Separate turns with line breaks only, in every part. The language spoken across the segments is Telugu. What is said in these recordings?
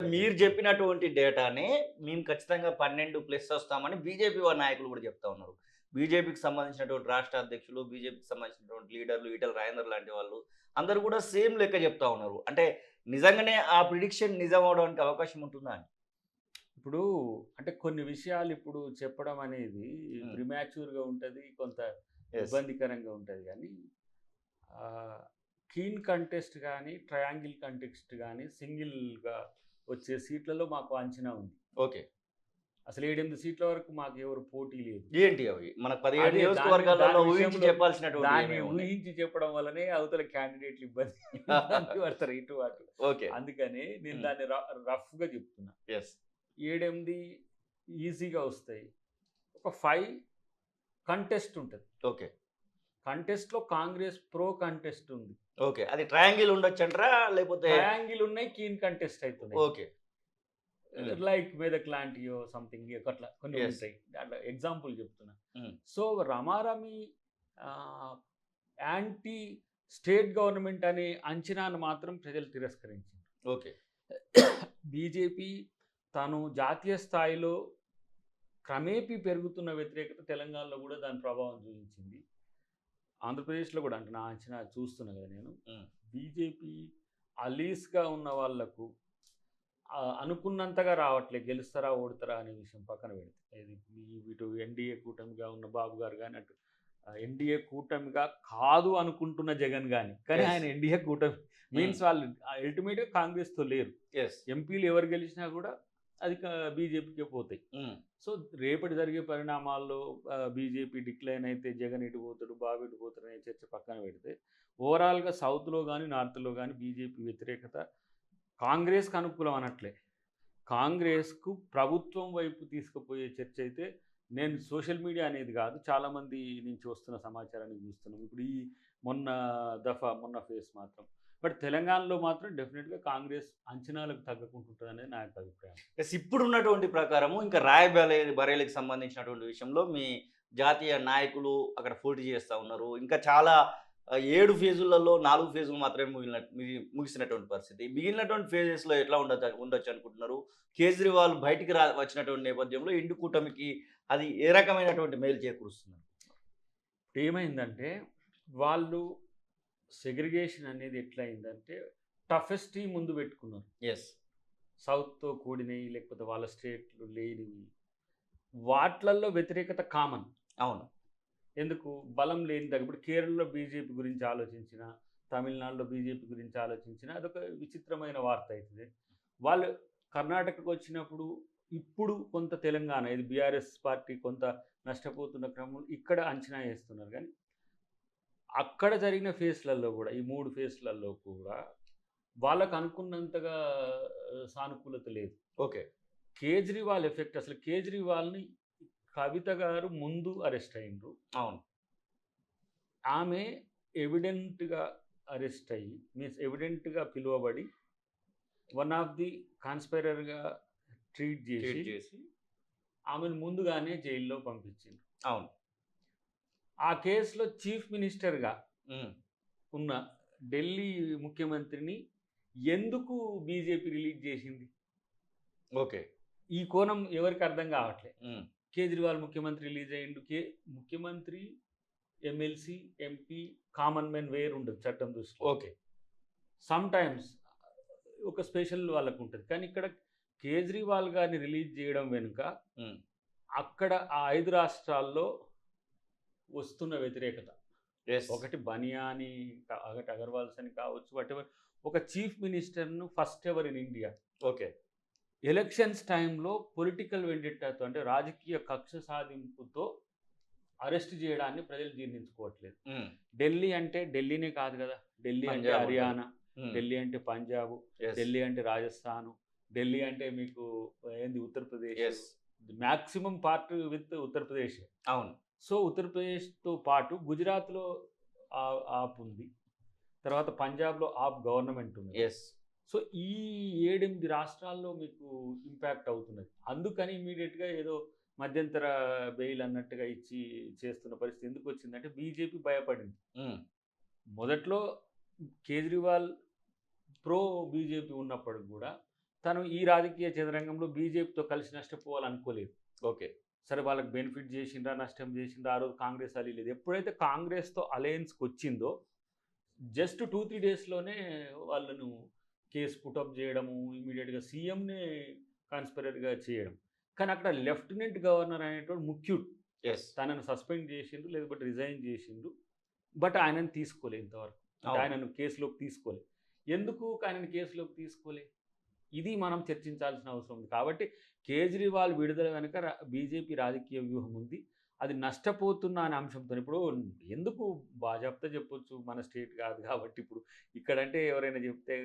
మీరు చెప్పినటువంటి డేటానే మేము ఖచ్చితంగా 12+ వస్తామని బీజేపీ వారి నాయకులు కూడా చెప్తా ఉన్నారు. బీజేపీకి సంబంధించినటువంటి రాష్ట్ర అధ్యక్షులు, బీజేపీకి సంబంధించినటువంటి లీడర్లు, ఈటెల రాజేందర్ లాంటి వాళ్ళు అందరూ కూడా సేమ్ లెక్క చెప్తా ఉన్నారు. అంటే నిజంగానే ఆ ప్రిడిక్షన్ నిజం అవ్వడానికి అవకాశం ఉంటుందా అని?
ఇప్పుడు అంటే కొన్ని విషయాలు ఇప్పుడు చెప్పడం అనేది
హ్మ్.
ప్రిమాచ్యూర్‌గా ఉంటది. కొంత
యెస్.
ఇబ్బందికరంగా ఉంటది గానీ, ఆహ్, కీన్ కంటెస్ట్ గానీ, ట్రయాంగిల్ కంటెస్ట్ గానీ, సింగిల్‌గా వచ్చే సీట్లలో మాకు అంచనా ఉంది.
ఓకే.
అసలు 7, 8 సీట్ల వరకు మాకు ఎవరు పోటీ లేదు.
ఏంటి అవి? మన 17
అదే
నియోజకవర్గాలలో
దాని
ఊహించి
విషయంలో
చెప్పాల్సినటువంటివి
దాన్ని
ఏమేమి ఉన్నాయి?
ఊహించి చెప్పడం వల్లనే అవతల క్యాండిడేట్‌లు ఇబ్బంది పడతారు ఇటు అటు.
ఓకే.
అందుకని నేను
హ్మ్.
దాన్ని రఫ్‌గా చెప్తున్నా.
యెస్.
7, 8 ఈజీగా వస్తాయి. ఒక 5 కంటెస్ట్ ఉంటది.
ఓకే.
కంటెస్ట్‌లో కాంగ్రెస్ కంటెస్ట్ ఉంది.
ఓకే. అది ట్రయాంగిల్ ఉండొచ్చంటారా? లేపోతే
ట్రయాంగిల్ ఉన్నాయి. కీన్ కంటెస్ట్ అయితున్నాయి.
ఓకే. హ్మ్.
లైక్ మెదక్ లాంటియో సంథింగ్ అట్లా కొన్ని
యెస్.
ఉంటాయి. అట్లా ఎగ్జాంపుల్ చెప్తున్నా.
హ్మ్.
సో, రమారమి ఆహ్, యాంటీ స్టేట్ గవర్నమెంట్ అనే అంచనాను మాత్రం ప్రజలు తిరస్కరించారు.
ఓకే.
బీజేపీ తాను జాతీయ స్థాయిలో క్రమేపీ పెరుగుతున్న వ్యతిరేకత తెలంగాణలో కూడా దాని ప్రభావం చూపించింది. ఆంధ్రప్రదేశ్‌లో కూడా అంటే నా అంచనా చూస్తున్నా కదా నేను.
హ్మ్.
బీజేపీ అలీస్‌గా ఉన్న వాళ్ళకు అనుకున్నంతగా రావట్లే. గెలుస్తారా? ఓడతారా? అనే విషయం పక్కన పెడితే. ఇది ఇటు ఎన్‌డీఏ కూటమిగా ఉన్న బాబు గారు గాని, అటు ఎన్‌డీఏ కూటమిగా కాదు అనుకుంటున్న జగన్ గాని, కానీ
యెస్.
ఆయన ఎన్‌డీఏ కూటమి
హ్మ్.
మీన్స్ వాళ్ళు అల్టిమేట్‌గా కాంగ్రెస్‌తో లేరు.
యెస్.
ఎంపీలు ఎవరు గెలిచినా కూడా అది బీజేపీకే పోతాయి.
హ్మ్.
సో, రేపటి జరిగే పరిణామాల్లో బీజేపీ డిక్లైన్ అయితే జగన్ ఎటు పోతాడు? బాబు ఎటు పోతాడు? అనే చర్చ పక్కన పెడితే ఓవరాల్‌గా సౌత్‌లో గాని, నార్త్‌లో గాని బీజేపీ వ్యతిరేకత కాంగ్రెస్‌కి అనుకూలం అనట్లే. కాంగ్రెస్‌కు ప్రభుత్వం వైపు తీసుకుపోయే చర్చ అయితే నేను సోషల్ మీడియా అనేది కాదు. చాలామంది నుంచి వస్తున్న సమాచారాన్ని చూస్తున్నాం. ఇప్పుడు ఈ మొన్న మొన్న ఫేజ్ మాత్రం. బట్ తెలంగాణలో మాత్రం డెఫినిట్‌గా కాంగ్రెస్ అంచనాలకు తగ్గకుంటుంటదనేది నా యొక్క అభిప్రాయం.
యెస్. ఇప్పుడున్నటువంటి ప్రకారము ఇంకా బరేలీకి సంబంధించినటువంటి విషయంలో మీ జాతీయ నాయకులు అక్కడ పోటీ చేస్తా ఉన్నారు. ఇంకా చాలా 7 ఫేజులలో 4 ఫేజులు మాత్రమే ముగిసినటువంటి పరిస్థితి. మిగిలినటువంటి ఫేజెస్‌లో ఎట్లా ఉండొచ్చనుకుంటున్నారు? కేజ్రీవాల్ బయటికి వచ్చినటువంటి నేపథ్యంలో ఇండి కూటమికి అది ఏ రకమైనటువంటి మేలు చేకూరుస్తుందనుకుంటున్నారు?
ఏమైందంటే వాళ్ళు సెగ్రిగేషన్ అనేది ఎట్లయిందంటే టఫెస్ట్ టీమ్ ముందు పెట్టుకున్నారు.
యెస్.
సౌత్‌తో కూడినయి లేకపోతే వాళ్ళ స్టేట్‌లు లేనివి. వాట్లల్లో వ్యతిరేకత కామన్.
అవును.
ఎందుకు? బలం లేని దగ్గర ఇప్పుడు కేరళలో బీజేపీ గురించి ఆలోచించినా, తమిళనాడులో బీజేపీ గురించి ఆలోచించినా అదొక విచిత్రమైన వార్త అయితది. వాళ్ళు కర్ణాటకకొచ్చినప్పుడు ఇప్పుడు కొంత తెలంగాణ ఇది బీఆర్ఎస్ పార్టీ కొంత నష్టపోతున్న క్రమంలో ఇక్కడ అంచనా ఏస్తున్నారు గానీ, అక్కడ జరిగిన ఫేస్‌లలో గూడా ఈ 3 ఫేస్‌లలో కూడా వాళ్ళకు అనుకున్నంతగా సానుకూలత లేదు.
ఓకే.
కేజ్రీవాల్ ఎఫెక్ట్ అసలు కేజ్రీవాల్‌ని కవిత గారు ముందు అరెస్ట్ అయిండ్రు.
అవును.
ఆమె ఎవిడెంట్‌గా అరెస్ట్ అయ్యి మీన్స్ ఎవిడెంట్‌గా పిలువబడి వన్ ఆఫ్ ది కాన్స్పైరర్‌గా ట్రీట్
ట్వీట్
జేసి
చేసి
ఆమెను ముందుగానే జైల్లో పంపించిండ్రు.
అవును.
ఆ కేస్‌లో చీఫ్ మినిస్టర్‌గా
హ్మ్.
ఉన్న ఢిల్లీ ముఖ్యమంత్రిని ఎందుకు బీజేపీ రిలీజ్ జేసింది?
ఓకే.
ఈ కోణం ఎవరికీ అర్థం గావట్లే.
హ్మ్.
కేజ్రీవాల్ ముఖ్యమంత్రి రిలీజ్ అయ్యిండు. ముఖ్యమంత్రి, ఎమ్మెల్సీ, ఎంపీ, కామన్ మెన్ వేరుండదు చట్టం దృష్టిలో.
ఓకే.
సమ్‌టైమ్స్ ఒక స్పెషల్ వాళ్ళకుంటది. కానీ ఇక్కడ కేజ్రీవాల్ గారిని రిలీజ్ జేయడం వెనుక
హ్మ్.
అక్కడ ఆ 5 రాష్ట్రాల్లో వస్తున్న వ్యతిరేకత.
యెస్.
ఒకటి బనియాని, ఒకటి అగర్వాల్స్ అని కావచ్చు. వాటెవర్ ఒక చీఫ్ మినిస్టర్‌ను first ever in India.
Okay.
Elections టైమ్‌లో పొలిటికల్ వెండెట్టాతో అంటే రాజకీయ కక్ష సాధింపుతో అరెస్ట్ జేయడాన్ని ప్రజలు జీర్ణించుకోవట్లేదు.
హ్మ్.
ఢిల్లీ అంటే ఢిల్లీనే కాదు గదా! ఢిల్లీ అంటే
పంజాబ్ ఉంటది.
హర్యానా,
హ్మ్.
ఢిల్లీ అంటే పంజాబు,
యెస్.
ఢిల్లీ అంటే రాజస్థాను, ఢిల్లీ అంటే మీకు ఏంది Uttar Pradesh.
Yes.
Maximum part with ఉత్తరప్రదేశే.
అవును.
సో, ఉత్తరప్రదేశ్‌తో పాటు గుజరాత్‌లో ఆప్ ఉంది. తర్వాత పంజాబ్‌లో ఆప్ గవర్నమెంట్ ఉన్నది.
యెస్.
సో, ఈ 7, 8 రాష్ట్రాల్లో మీకు ఇంపాక్ట్ అవుతున్నది. అందుకని ఇమ్మీడియేట్‌గా ఏదో మధ్యంతర బెయిల్ అన్నట్టుగా ఇచ్చి చేస్తున్న పరిస్థితి ఎందుకొచ్చిందంటే బీజేపీ భయపడింది.
హ్మ్.
మొదట్లో కేజ్రీవాల్ ప్రో బీజేపీ ఉన్నప్పటికి గూడా తను ఈ రాజకీయ చదరంగంలో బీజేపీతో కలిసి నష్టపోవాలనుకోలేదు.
ఓకే.
సరే వాళ్ళకి బెనిఫిట్ చేసిండ్రా, నష్టం చేసిండ్రా, ఆ రోజు కాంగ్రెస్ అలీలేదు. ఎప్పుడైతే కాంగ్రెస్‌తో అలయన్స్‌కి వచ్చిందో జస్ట్ 2-3 డేస్‌లోనే వాళ్ళను కేస్ పుటప్ చేయడము, ఇమ్మీడియేట్‌గా సీఎంనే కాన్స్పిరర్‌గా చేయడం. కానీ అక్కడ లెఫ్టినెంట్ గవర్నర్ అనేటోడు ముఖ్యుడు.
యెస్.
తనను సస్పెండ్ చేసిండ్రు, లేకపోతే రిజైన్ చేసిండ్రు. బట్ ఆయనను తీసుకోలే ఇంతవరకు.
అవును.
ఆయనను కేసులోకి తీసుకోలే. ఎందుకు ఆయనను కేసులోకి తీసుకోలే? ఇది మనం చర్చించాల్సిన అవసరం ఉంది. కాబట్టి కేజ్రీవాల్ విడుదల వెనుక బీజేపీ రాజకీయ వ్యూహం ఉంది. అది నష్టపోతున్నా అనే అంశంతో ఇప్పుడు ఎందుకు బాజాప్తా చెప్పొచ్చు, మన స్టేట్ కాదు కాబట్టి. ఇప్పుడు ఇక్కడంటే ఎవరైనా చెప్తే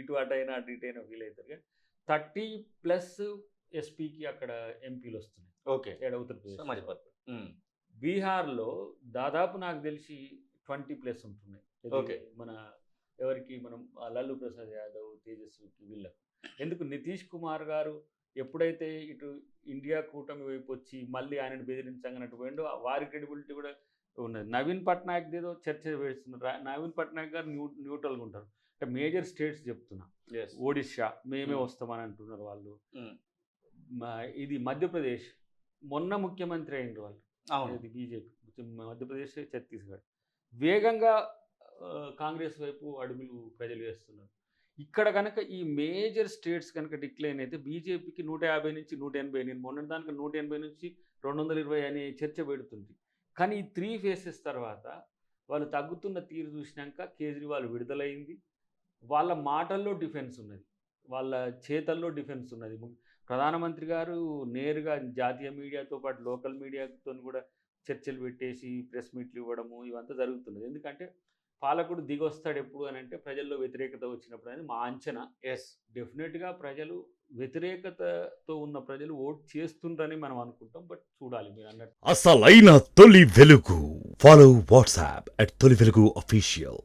ఇటు అటైనా అటు ఇటైనా ఫీల్ అవుతారు. కానీ 30+ ఎస్పీకి అక్కడ ఎంపీలు వస్తున్నాయి.
ఓకే.
ఉత్తరప్రదేశ్.
సమాజ్‌వాదీ. హ్మ్.
బీహార్‌లో దాదాపు నాకు తెలిసి 20+ ఉంటున్నాయి. ఇది
ఓకే.
మన ఎవరికి మనం లల్లు ప్రసాద్ యాదవ్, తేజస్వికి వీళ్ళకు. ఎందుకు నితీష్ కుమార్ గారు ఎప్పుడైతే ఇటు ఇండియా కూటమి వైపు వచ్చి మళ్ళీ ఆయనను బెదిరించంగనట్టు పోయిండో వారి క్రెడిబిలిటీ కూడా ఉన్నది. నవీన్ పట్నాయక్ ఏదో చర్చ వేస్తున్నారు. నవీన్ పట్నాయక్ గారు న్యూట్రల్గా ఉంటారు. అంటే మేజర్ స్టేట్స్ చెప్తున్నా,
యెస్.
ఒడిషా మేమే
Hmm.
వస్తామని అంటున్నారు వాళ్ళు.
హ్మ్.
ఇది మధ్యప్రదేశ్ మొన్న ముఖ్యమంత్రి అయినరు వాళ్ళు.
అవును.
ఇది బీజేపీ మధ్యప్రదేశ్, ఛత్తీస్గఢ్ వేగంగా కాంగ్రెస్ వైపు అడుగులు ప్రజలు వేస్తున్నారు. ఇక్కడ కనుక ఈ మేజర్ స్టేట్స్ కనుక డిక్లైన్ అయితే బీజేపీకి 150 నుంచి 180, నేను మొన్నటిదాకా 180 నుంచి 220 అనే చర్చ పెడుతుంది. కానీ ఈ 3 ఫేసెస్ తర్వాత వాళ్ళు తగ్గుతున్న తీరు చూసినాక కేజ్రీవాల్ విడుదలైంది. వాళ్ళ మాటల్లో డిఫెన్స్ ఉన్నది, వాళ్ళ చేతల్లో డిఫెన్స్ ఉన్నది. ప్రధానమంత్రి గారు నేరుగా జాతీయ మీడియాతో పాటు లోకల్ మీడియాతో కూడా చర్చలు పెట్టేసి ప్రెస్ మీట్లు ఇవ్వడము ఇవంతా జరుగుతున్నది. ఎందుకంటే పాలకుడు దిగొస్తాడు ఎప్పుడు అని అంటే ప్రజల్లో వ్యతిరేకత వచ్చినప్పుడు అనేది మా అంచనా.
యెస్.
డెఫినెట్గా ప్రజలు వ్యతిరేకతతో ఉన్న ప్రజలు ఓట్ చేస్తుండ్రని మనం అనుకుంటాం. బట్ చూడాలి మీరు అన్నట్టు.
అసలైన తొలి వెలుగు. ఫాలో వాట్సాప్ @తొలి వెలుగు official.